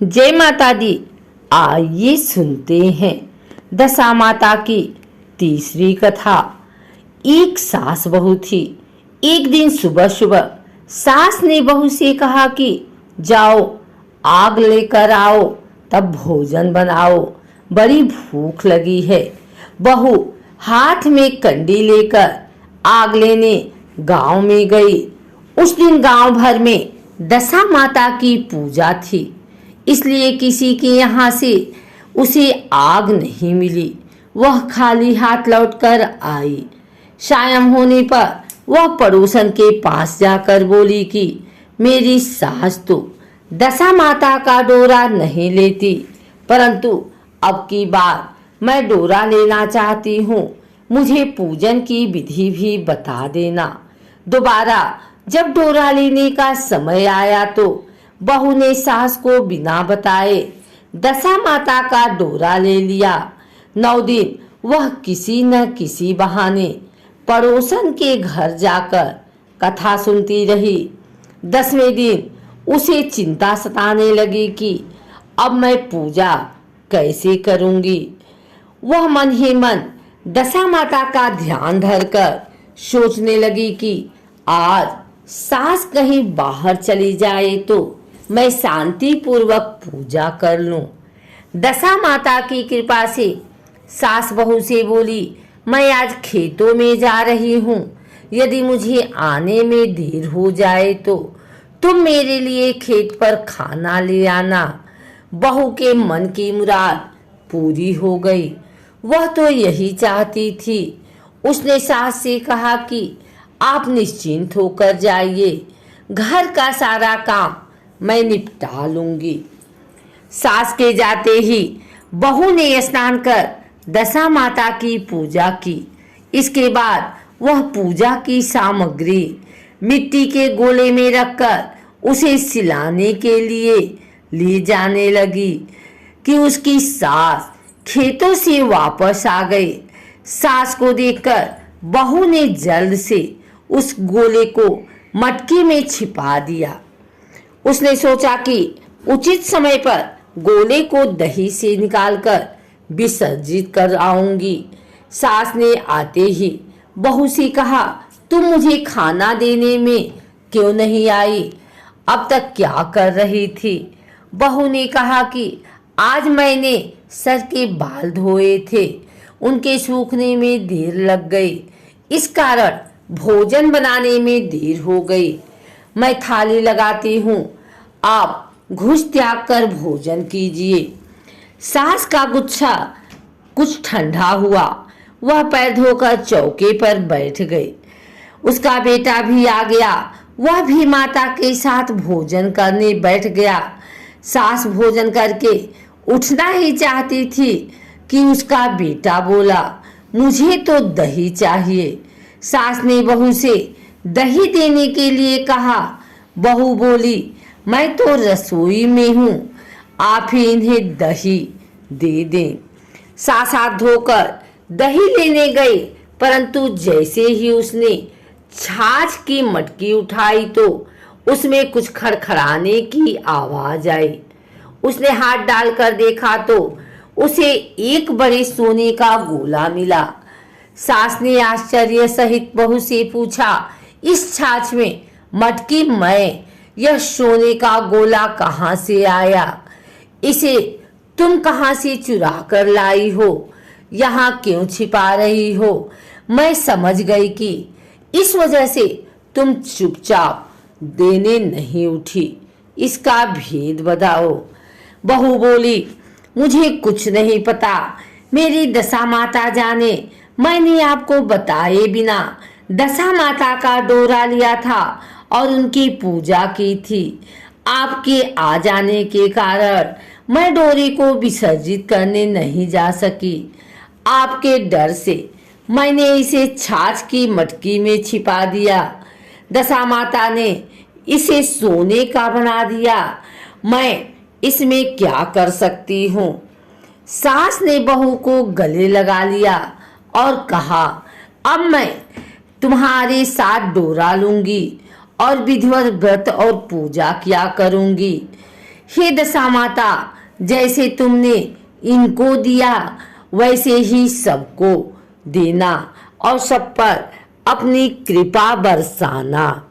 जय माता दी। आइए सुनते हैं दशा माता की तीसरी कथा। एक सास बहू थी। एक दिन सुबह सुबह सास ने बहू से कहा कि जाओ आग लेकर आओ, तब भोजन बनाओ, बड़ी भूख लगी है। बहू हाथ में कंडी लेकर आग लेने गांव में गई। उस दिन गांव भर में दशा माता की पूजा थी, इसलिए किसी के यहाँ से उसे आग नहीं मिली। वह खाली हाथ लौटकर आई। शाम होने पर वह पड़ोसन के पास जाकर बोली कि मेरी सास तो दशा माता का डोरा नहीं लेती, परंतु अब की बार मैं डोरा लेना चाहती हूँ। मुझे पूजन की विधि भी बता देना। दोबारा जब डोरा लेने का समय आया तो बहू ने सास को बिना बताए दशा माता का डोरा ले लिया। 9 दिन वह किसी न किसी बहाने पड़ोसन के घर जाकर कथा सुनती रही। 10वें दिन उसे चिंता सताने लगी कि अब मैं पूजा कैसे करूंगी। वह मन ही मन दशा माता का ध्यान धरकर सोचने लगी कि आज सास कहीं बाहर चली जाए तो मैं शांति पूर्वक पूजा कर लूं। दशा माता की कृपा से सास बहू से बोली, मैं आज खेतों में जा रही हूँ, यदि मुझे आने में देर हो जाए तो तुम मेरे लिए खेत पर खाना ले आना। बहू के मन की मुराद पूरी हो गई। वह तो यही चाहती थी। उसने सास से कहा कि आप निश्चिंत होकर जाइए, घर का सारा काम मैं निपटा लूंगी। सास के जाते ही बहू ने स्नान कर दशा माता की पूजा की। इसके बाद वह पूजा की सामग्री मिट्टी के गोले में रखकर उसे सिलाने के लिए ले जाने लगी कि उसकी सास खेतों से वापस आ गई। सास को देखकर बहू ने जल्द से उस गोले को मटकी में छिपा दिया। उसने सोचा कि उचित समय पर गोले को दही से निकालकर विसर्जित कर आऊंगी। सास ने आते ही बहू से कहा, तुम मुझे खाना देने में क्यों नहीं आई? अब तक क्या कर रही थी? बहू ने कहा कि आज मैंने सर के बाल धोए थे, उनके सूखने में देर लग गई, इस कारण भोजन बनाने में देर हो गई। मैं थाली लगाती हूँ, आप घुस त्याग कर भोजन कीजिए। सास का गुच्छा कुछ ठंडा हुआ। वह पैर धोकर चौके पर बैठ गई। उसका बेटा भी आ गया। वह भी माता के साथ भोजन करने बैठ गया। सास भोजन करके उठना ही चाहती थी कि उसका बेटा बोला, मुझे तो दही चाहिए। सास ने बहू से दही देने के लिए कहा। बहू बोली, मैं तो रसोई में हूँ, आप ही इन्हें दही दे दें। सास हाथ धोकर दही लेने गई, परंतु जैसे ही उसने छाछ की मटकी उठाई तो उसमें कुछ खड़खड़ाने की आवाज आई। उसने हाथ डालकर देखा तो उसे एक बड़े सोने का गोला मिला। सास ने आश्चर्य सहित बहू से पूछा, इस छाछ में मटकी में यह सोने का गोला कहाँ से आया? इसे तुम कहाँ से चुरा कर लाई हो? यहाँ क्यों छिपा रही हो? मैं समझ गई कि इस वजह से तुम चुपचाप देने नहीं उठी। इसका भेद बताओ। बहू बोली, मुझे कुछ नहीं पता, मेरी दशा माता जाने। मैंने आपको बताए बिना दशा माता का डोरा लिया था और उनकी पूजा की थी। आपके आ जाने के कारण मैं डोरे को विसर्जित करने नहीं जा सकी। आपके डर से मैंने इसे छाछ की मटकी में छिपा दिया। दशा माता ने इसे सोने का बना दिया। मैं इसमें क्या कर सकती हूँ? सास ने बहू को गले लगा लिया और कहा, अब मैं तुम्हारे साथ डोरा लूंगी और विधिवत व्रत और पूजा किया करूंगी। हे दशा माता, जैसे तुमने इनको दिया वैसे ही सबको देना और सब पर अपनी कृपा बरसाना।